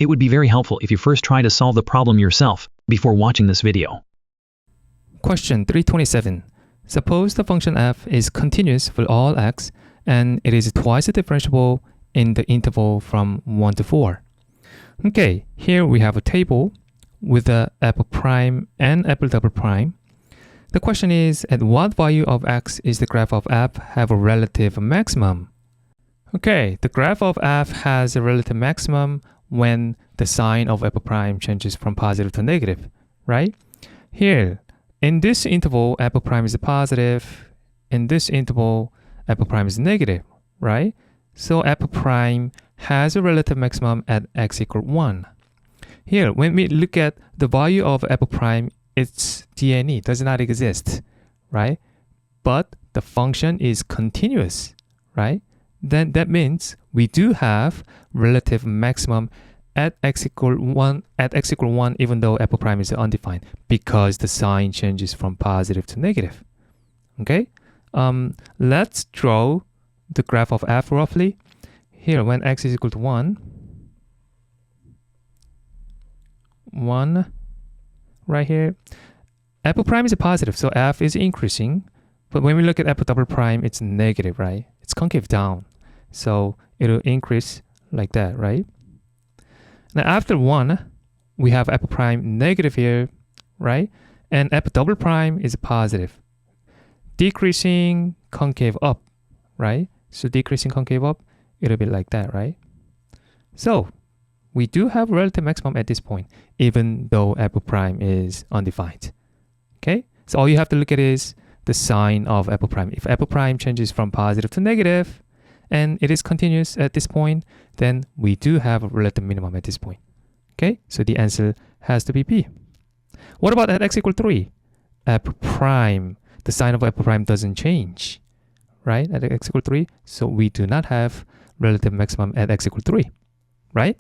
It would be very helpful if you first try to solve the problem yourself before watching this video. Question 327. Suppose the function f is continuous for all x and it is twice differentiable in the interval from 1 to 4. Okay, here we have a table with the f prime and f double prime. The question is, at what value of x is the graph of f have a relative maximum? Okay, the graph of f has a relative maximum when the sign of f prime changes from positive to negative, right? Here, in this interval, f prime is positive. In this interval, f prime is negative, right? So f prime has a relative maximum at x equal 1. Here, when we look at the value of f prime, its DNE does not exist, right? But the function is continuous, right? Then that means we do have relative maximum at x equal 1 even though f prime is undefined because the sign changes from positive to negative. Okay? Let's draw the graph of f roughly. Here, when x is equal to 1, right here, f prime is positive, so f is increasing. But when we look at f double prime, it's negative, right? It's concave down. So it'll increase like that, right? Now after 1, we have f prime negative here, right? And f double prime is positive. Decreasing concave up, right? So decreasing concave up, it'll be like that, right? So we do have relative maximum at this point, even though f prime is undefined. Okay? So all you have to look at is the sign of f prime. If f prime changes from positive to negative, and it is continuous at this point, then we do have a relative minimum at this point. Okay? So the answer has to be B. What about at x equal 3? F prime, the sign of f prime doesn't change, right? At x equal 3, so we do not have relative maximum at x equal 3, right?